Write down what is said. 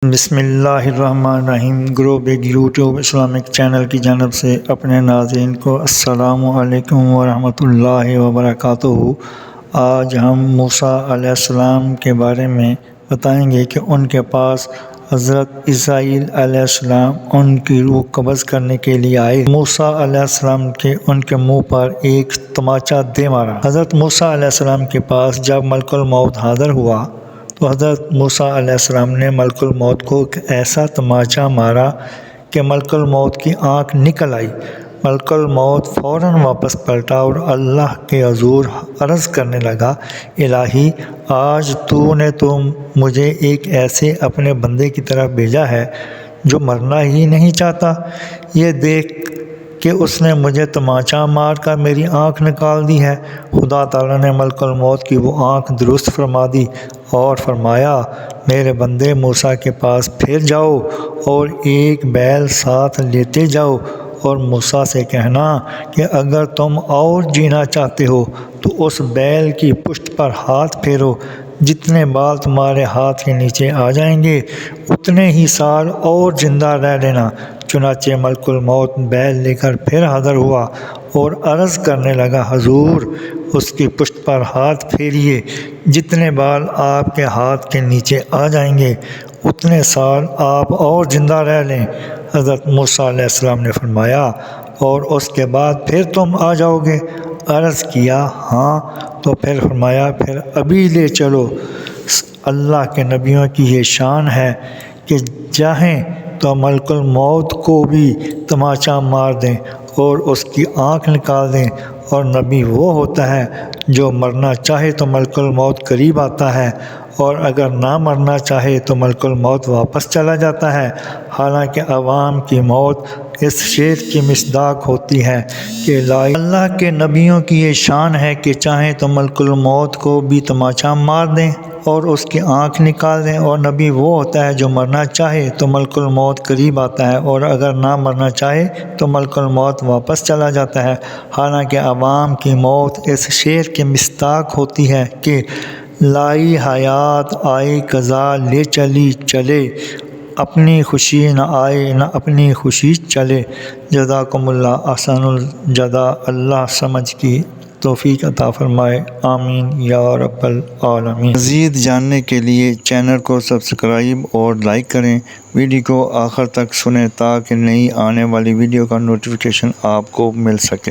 بسم اللہ الرحمن الرحیم۔ گرو بگ یوٹیوب اسلامک چینل کی جانب سے اپنے ناظرین کو السلام علیکم ورحمۃ اللہ وبرکاتہ۔ آج ہم موسیٰ علیہ السلام کے بارے میں بتائیں گے کہ ان کے پاس حضرت اسرائیل علیہ السلام ان کی روح قبض کرنے کے لیے آئے۔ موسیٰ علیہ السلام کے ان کے منہ پر ایک تماچا دے مارا۔ حضرت موسیٰ علیہ السلام کے پاس جب ملک الموت حاضر ہوا تو حضرت موسیٰ علیہ السلام نے ملک الموت کو ایک ایسا تماچا مارا کہ ملک الموت کی آنکھ نکل آئی۔ ملک الموت فوراً واپس پلٹا اور اللہ کے حضور عرض کرنے لگا، الہی، آج تو نے مجھے ایک ایسے اپنے بندے کی طرف بھیجا ہے جو مرنا ہی نہیں چاہتا۔ یہ دیکھ کہ اس نے مجھے تماچا مار کر میری آنکھ نکال دی ہے۔ خدا تعالیٰ نے ملک الموت کی وہ آنکھ درست فرما دی اور فرمایا، میرے بندے موسیٰ کے پاس پھر جاؤ اور ایک بیل ساتھ لیتے جاؤ اور موسیٰ سے کہنا کہ اگر تم اور جینا چاہتے ہو تو اس بیل کی پشت پر ہاتھ پھیرو، جتنے بال تمہارے ہاتھ کے نیچے آ جائیں گے اتنے ہی سال اور زندہ رہ لینا۔ چنانچہ ملک الموت بیل لے کر پھر حاضر ہوا اور عرض کرنے لگا، حضور، اس کی پشت پر ہاتھ پھیریے، جتنے بال آپ کے ہاتھ کے نیچے آ جائیں گے اتنے سال آپ اور زندہ رہ لیں۔ حضرت موسیٰ علیہ السلام نے فرمایا، اور اس کے بعد پھر تم آ جاؤ گے؟ عرض کیا، ہاں۔ تو پھر فرمایا، پھر ابھی لے چلو۔ اللہ کے نبیوں کی یہ شان ہے کہ چاہیں تو ملک الموت کو بھی تماچا مار دیں اور اس کی آنکھ نکال دیں، اور نبی وہ ہوتا ہے جو مرنا چاہے تو ملک الموت قریب آتا ہے، اور اگر نہ مرنا چاہے تو ملک الموت واپس چلا جاتا ہے۔ حالانکہ عوام کی موت اس شعر کی مصداق ہوتی ہے کہ اللہ کے نبیوں کی یہ شان ہے کہ چاہیں تو ملک الموت کو بھی تماچا مار دیں اور اس کی آنکھ نکال دیں، اور نبی وہ ہوتا ہے جو مرنا چاہے تو ملک الموت قریب آتا ہے، اور اگر نہ مرنا چاہے تو ملک الموت واپس چلا جاتا ہے۔ حالانکہ عوام کی موت اس شعر کی مصداق ہوتی ہے کہ لائی حیات آئی قضا لے چلی چلے، اپنی خوشی نہ آئے نہ اپنی خوشی چلے۔ جزاکم اللہ احسن الجزا۔ اللہ سمجھ کی توفیق عطا فرمائے، آمین یا رب العالمین۔ مزید جاننے کے لیے چینل کو سبسکرائب اور لائک کریں، ویڈیو کو آخر تک سنیں تاکہ نئی آنے والی ویڈیو کا نوٹیفیکیشن آپ کو مل سکے۔